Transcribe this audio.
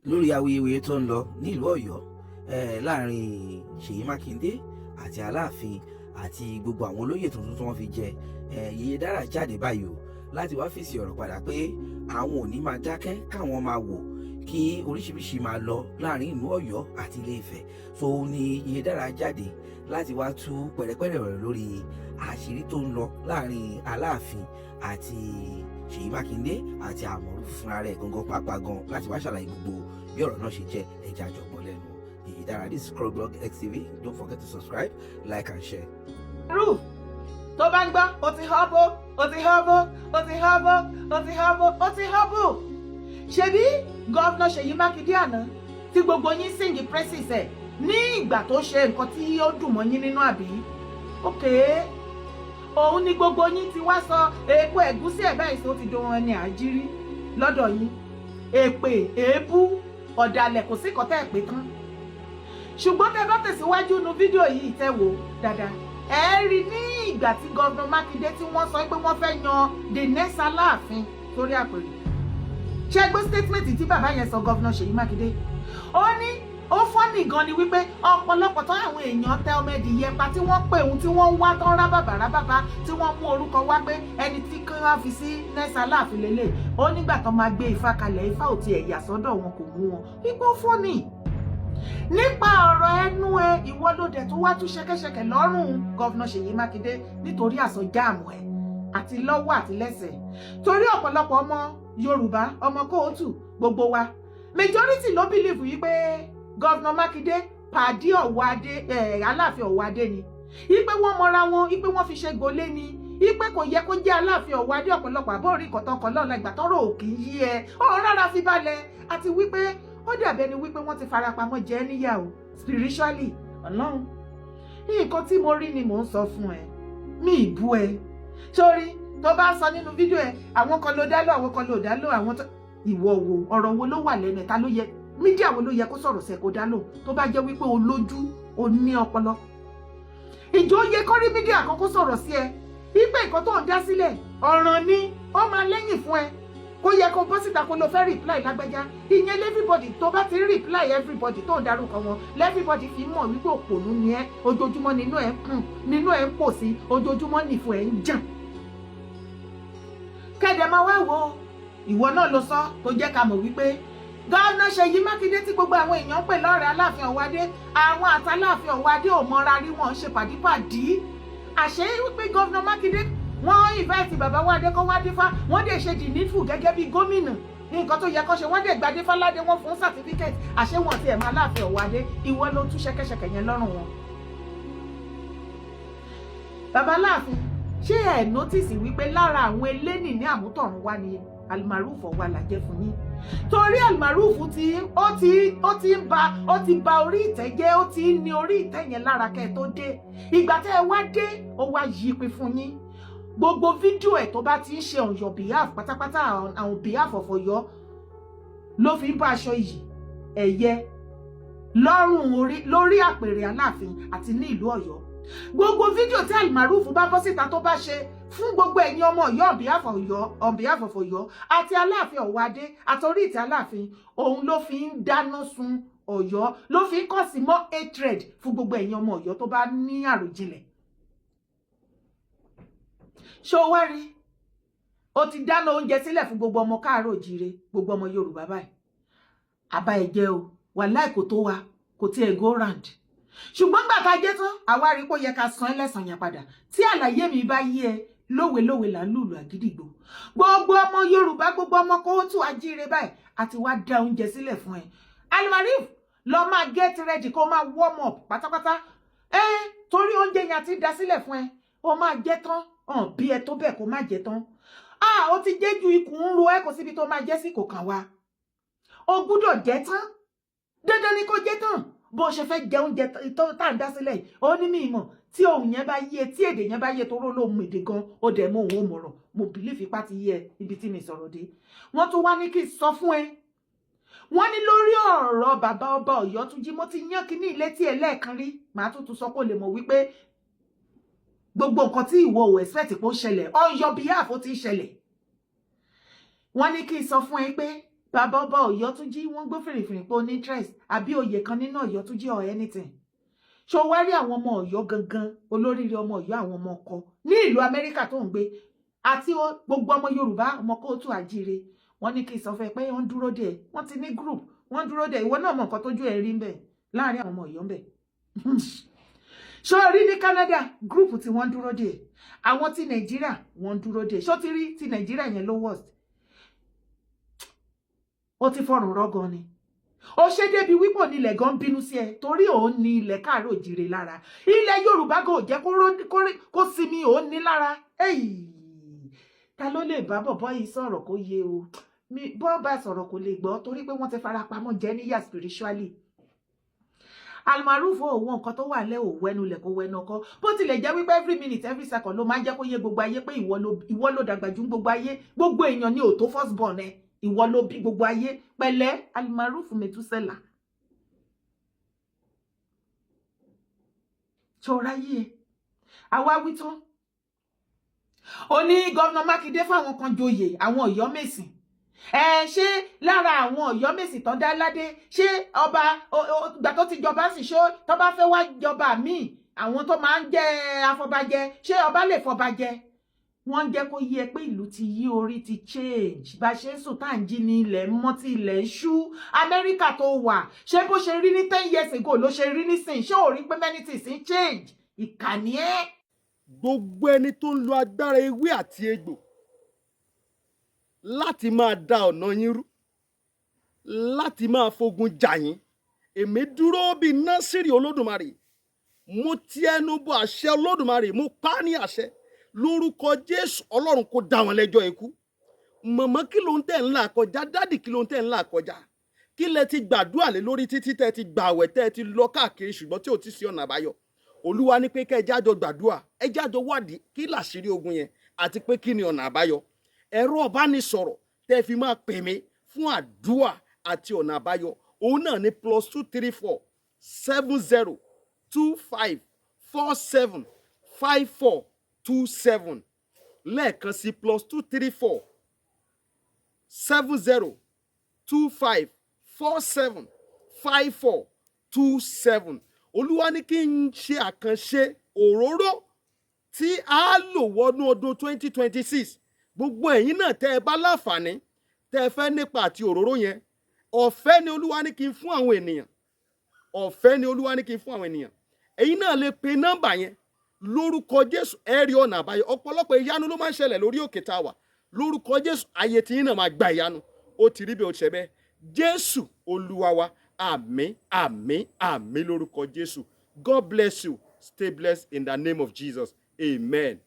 lórí awuyewuye tó ń lọ nílùú Ọ̀yọ́ láàrin Ṣèyí Mákindé àti Aláàfin àti gbogbo àwọn olóyè tuntun tí wọ́n fi jẹ Yeyedara jáde báyìí o láti wá fèsì ọ̀rọ̀ padà pé àwọn ò ní máa dákẹ́ káwọn máa wò kí oríṣiríṣi máa lọ láàrin ìlú Ọ̀yọ́ àti Ilé-Ifẹ̀. So ní Yeyedara jáde láti wá tú pẹ̀rẹ̀pẹ̀rẹ̀ ọ̀rọ̀ lórí àṣírí tó ń lọ láàrin Aláàfin àti Ṣèyí Mákindé àti Almoroof fúnra rẹ̀ gangan pàápàá gan láti wá ṣàlàyé gbogbo bí ọ̀rọ̀ náà ṣe jẹ́ ẹja àjọpọ̀ lẹ́nu Yeyedara. This is CROSSBLOGXTV. Don't forget to subscribe, like and share. Roof tó bá ń gbọ́ ó ti họ́bó ó ti họ́bó ó ti họ́bó ó ti họ́bó ó ti họ́bó. Ṣebí gọ́vnà Ṣèyí Mákindé àná tí gbogbo yín sìngì praises ẹ̀ ní ìgbà tó ṣe nǹkan tí ó dùn mọ́ yín nínú àbí? Okay. Òun ni gbogbo yín ti wá sọ èpo ẹ̀gúsí ẹ̀ báyìí tó ti dohun ẹni àjírí lọ́dọ̀ yín. Èpè èébú ọ̀dàlẹ̀ kò sí kọ́tẹ́ ẹ̀pẹ́ tán. Ṣùgbọ́n tẹ́ bá tẹ̀síwájú nu fídíò yìí tẹ́ wò dáadáa. Ẹ rí ní ìgbà tí gọ́vnà Mákindé tí wọ́n sọ pé wọ́n fẹ́ yan the next Aláàfin sórí àpèrè. Ṣé gbọ́ statement tí bàbá yẹn sọ gọ́vnà Ṣèyí Mákindé? Ó ní ó fọ́nì gan ni wípé ọ̀pọ̀lọpọ̀ tó àwọn èèyàn tẹ ọmọ ẹ̀dì yẹpa tí wọ́n pè òun tí wọ́n ń wá tán rábàbà tí wọ́n mú orúkọ wá pé ẹni tí kí wọ́n fi sí next Aláàfin lélẹ̀. Ó nígbà tó máa gbé Ifá kalẹ̀ Ifá ò tiẹ̀ yà sọ́dọ̀ wọn kò mú wọn. Wípé ó fọ́nì. Nípa ọ̀rọ̀ ẹnu ẹ ìwọ ló dẹ̀ tó wá tú ṣẹ̀kẹ̀ṣẹ̀kẹ̀ lọ́rùn gọ́vnà Ṣèyí Mákindé nítorí àsọjáàmù ẹ̀ àti lọ́wọ́ àti lẹ́sẹ̀. Torí ọ̀pọ̀lọpọ̀ ọmọ Yorùbá ọmọ kóòtù gbogbo wa majority ló believe yìí pé gọ́vnà Mákindé pàdé Ọ̀wádé Aláàfin Ọ̀wádé ni. Ipe wọ́n mọra wọn, ipe wọ́n fi ṣe gbolé ni. Ipe kò yẹ kó jẹ́ Aláàfin Ọ̀wádé ọ̀pọ̀lọpọ̀ àbórí kọ̀tọ̀kọ̀ lọ́la ìgbà tọ́rọ̀ òkè yí ẹ. Ó rárá fi balẹ̀ àti wípé ó dàbẹ́ ni wípé wọ́n ti farapamọ́ jẹ́ níyàwó spiritually Ọlọ́run. Nǹkan tí mo rí ni mò ń sọ fún ẹ. Mi ìbú ẹ. Sórí tó bá sọ nínú fídíò ẹ àwọn kan ló dá lò àwọn kan ló dá lò àwọn tó ìwọ wo ọ̀rọ̀ wo ló wà lẹ́nu ẹ̀ ta ló yẹ mídíà wo ló yẹ kó sọ̀rọ̀ sẹ́ kó dá lò tó bá jẹ́ wípé o lójú o ní ọpọlọ. Ìjọ yẹ kó rí mídíà kan kó sọ̀rọ̀ sí ẹ wípé nǹkan tó ń dá sílẹ̀ ọ̀ràn ni ó máa lẹ́yìn fún ẹ kó yẹ kó bọ́ síta kó lọ fẹ́ reply lágbájá. Ìyẹn everybody tó bá ti reply everybody tó ń darúkọ wọn everybody fi mọ̀ wípé òpònú ni ẹ ojoojúmọ́ nínú ẹ ń kùn nínú ẹ ń pò sí ojoojúmọ́ nìfọ̀ ẹ ń jàn. Kẹ́dẹ̀ máa wá wo ìwọ náà ló sọ tó jẹ́ ká mọ̀ wípé gọ́vnà Ṣèyí Mákindé tí gbogbo àwọn èèyàn pè lọ́rẹ̀ Aláàfin Ọ̀wádé àwọn àtàláàfin Ọ̀wádé ò mọra rí wọn ṣe pàdípàdí. Àṣé wípé gọ́vnà Mákindé wọ́n invite bàbá Wádé kó wá dífá wọ́n dẹ̀ ṣe dìnífù gẹ́gẹ́ bí gómìnà nǹkan tó yẹ kó ṣe wọ́n dẹ̀ gba dífá ládé wọ́n fún certificate. Àṣé wọn ti ẹ̀ máa Aláàfin Ọ̀wádé ìwọ ló tú ṣẹ̀kẹ̀ṣẹ̀kẹ̀ yẹn lọ́rùn wọn. Bàbá Aláàfin ṣé ẹ notice wípé lára àwọn eléni ní àmútọ̀run wá ni Almoroof wà lájẹ́ fún yín? Torí Almoroof ó ti ba orí ìtẹ́ jẹ́ ó ti ní orí ìtẹ́ yẹn lára kẹ́ tó dé. Ìgbà tẹ́ ẹ wá dé ó wá yí pé fún yín. Gbogbo fídíò ẹ̀ tó bá ti ń ṣe on your behalf pátápátá on behalf of Ọ̀yọ́ ló fi ń bá aṣọ yìí ẹ̀yẹ lọ́rùn lórí àpèrè Aláàfin àti ní ìlú Ọ̀yọ́. Gbogbo fídíò tí Almoroof bá bọ́ síta tó bá ṣe fún gbogbo ẹ̀yin ọmọ Ọ̀yọ́ on behalf of Ọ̀yọ́ àti Aláàfin Ọ̀wádé àtòrí ìtẹ́ Aláàfin òun ló fi ń dáná sun Ọ̀yọ́ ló fi ń kọ́ sí mọ́ hatred fún gbogbo ẹ̀yin ọmọ Ọ̀yọ́ tó bá ní àròjinlẹ̀. Ṣó wá rí o ti dáná oúnjẹ sílẹ̀ fún gbogbo ọmọ káàárọ̀ òjíire gbogbo ọmọ Yorùbá báyìí àbá ẹ̀jẹ̀ o wàláì kò tó wa kò tiẹ̀ go round. Ṣùgbọ́n gbà ká jẹ́ tán àwa rí kó yẹ ká san ẹlẹ́sàn yẹn padà tí àlàyé mi bá yé ẹ lówe là ń lùlù àgídìgbò. Gbogbo ọmọ Yorùbá gbogbo ọmọ kóòtù ajíire báyìí àti wá dá oúnjẹ sílẹ̀ fún ẹ. Almoroof lọ máa get ready kó máa warm up pátápátá. Torí oúnjẹ yẹn àti dá sílẹ̀ fún ẹ ó máa jẹ tán bí ẹ tó bẹ́ẹ̀ kó má jẹ tán. Ó ti jẹ́ ju ikùn ń ro ẹ kò síbi tó máa jẹ́ sí kò kàn wá. O gbúdọ̀ jẹ tán dandan ni kó jẹ tán. Bó ṣe fẹ́ jẹ oúnjẹ tó tá ń dá sílẹ̀ ó ní mi mọ̀ tí ohun yẹn bá yé tí èdè yẹn bá yé toró lóhun èdè gan ó dẹ̀ mọ́ òun ò mọ̀rọ̀ mo bìlífì ipá ti yé ibi tí mi sọ̀rọ̀ dé. Wọ́n tún wá ní kí n sọ fún ẹ wọ́n ní lórí ọ̀rọ̀ bàbá ọba Ọ̀yọ́túnjí mo ti yán kíní ilé tí ẹ lẹ́ẹ̀kan rí màá tún sọ kó lè mọ̀ wípé gbogbo nǹkan tí ìwọ ò expect pé ó ṣẹlẹ̀ on your behalf ó ti ṣẹlẹ̀. Wọ́n ní kí n sọ fún ẹ pé bàbá ọba Ọ̀yọ́túnjí wọ́n gbé fèrèfèrè pé ó ní interest àbí oyè kan nínú Ọ̀yọ́túnjí or anything. Ṣó wá rí àwọn ọmọ Ọ̀yọ́ gangan olóríire ọmọ Ọ̀yọ́ àwọn ọmọ ọkọ ní ìlú Amẹ́ríkà tó ń gbé àti gbogbo ọmọ Yorùbá ọmọ kóòtù àjíire wọ́n ní kí n sọ fẹ́ pé wọ́n dúró dè wọ́n ti ní group wọ́n dúró dè ìwọ náà mọ̀ nǹkan tójú ẹ̀ rí ń bẹ̀ láàrin àwọn ọmọ Ọ̀yọ́ ń bẹ̀. Ṣó rí ní Canada group tí wọ́n dúró dè àwọn ti Nàìjíríà wọ́n dúró dè ṣó ti rí ti Nàìjíríà yẹn ló worst. Ó ti fọrùn rọ́gọ ni ó ṣe débi wípò nílẹ̀ gan bínú sí ẹ torí òun ní ilẹ̀ káàárọ̀ òjìrè lára ilẹ̀ Yorùbá kò jẹ́ kó sinmi òun ní lára. Ta ló lè bá bọ̀bọ́ yìí sọ̀rọ̀ kó yé o bọ́ bá sọ̀rọ̀ kò lè gbọ́ torí pé wọ́n ti fara pamọ́ jẹ́ níyà spiritually. Almaroof òun nǹkan tó wà lẹ́ òwú ẹnu lẹ̀ kó wẹnu ọkọ bó tilẹ̀ jẹ́ wípé every minute every second ló máa ń jẹ́ kó yé gbogbo ayé pé ìwọ ló dàgbà jù gbogbo ayé gbogbo èèyàn ní òtó first born ẹ ìwọ ló bí gbogbo ayé pẹ̀lẹ́ Almaroof Metusela. Ṣọ́ra yìí àwa wí tán ó ní gọ́vnà Mákindé fáwọn kan joyè àwọn Ọ̀yọ́mèsì ṣé lára àwọn Ọ̀yọ́mèsì tán dá ládé ṣé ọba ìgbà tó ti jọba sì ṣó tó bá fẹ́ wá jọba míì àwọn tó máa ń jẹ́ afọbajẹ ṣé ọba lè fọbajẹ. Wọ́n jẹ́ kó yé pé ìlú ti yí orí ti change bá ṣe ń sùn tá à ń jí ní ilẹ̀ mọ́ tí ilẹ̀ ń ṣú Amẹ́ríkà tó wà ṣé bó ṣe rí ní 10 years ago ló ṣe rí nísìnyí ṣé ò rí pé many things ń change ìkànnì ẹ́. Gbogbo ẹni tó ń lo agbára ewé àti egbò láti máa da ọ̀nà yín rú láti máa fogun jà yín èmi dúró bíi Násírì Olódùmarè mo ti ẹnu bọ àṣẹ Olódùmarè mo pa á ní àṣẹ lórúkọ Jésù Ọlọ́run kó dá wọn lẹ́jọ́ ikú. Màmá kí ló ń tẹ̀ ńlá kọjá dádì kí ló ń tẹ̀ ńlá kọjá kí lẹ ti gbàdúrà lé lórí títí tẹ́ ti gbààwẹ̀ tẹ́ ti lọ káàkiri ṣùgbọ́n tí ò ti sí ọ̀nà àbáyọ. Olúwa ní pé kẹ́ ẹ jájọ gbàdúrà ẹ jájọ wádìí kí làṣírí ogun yẹn àti pé kí ni ọ̀nà àbáyọ. Ẹ̀rọ ọ̀bánisọ̀rọ̀ tẹ́ fi máa pè mí fún àdúrà àti ọ̀nà àbáyọ òun náà ní +234 70 25 47 54 27 lẹ́ẹ̀kan sí +234 70 25 47 54 27. Olúwa ní kí n ṣe àkànṣe òróró tí a lò wọnú ọdún 2026. Gbogbo ẹ̀yin náà tẹ́ ẹ bá láǹfààní tẹ́ ẹ fẹ́ nípa àti òróró yẹn ọ̀fẹ́ ni Olúwa ní kí n fún àwọn ènìyàn ọ̀fẹ́ ni Olúwa ní kí n fún àwọn ènìyàn. Ẹ̀yin náà lè pe nọ́mbà yẹn lórúkọ Jésù ẹ rí ọ̀nà àbáyọ. Ọ̀pọ̀lọpọ̀ ìyanu ló máa ń ṣẹlẹ̀ lórí òkè tá a wà lórúkọ Jésù ayé tí yín náà máa gba ìyanu ó ti rí bí ó ṣe bẹ́ẹ̀ Jésù Olúwa wa àmín àmín àmín lórúkọ Jésù. God bless you. Stay blessed in the name of Jesus. Amen.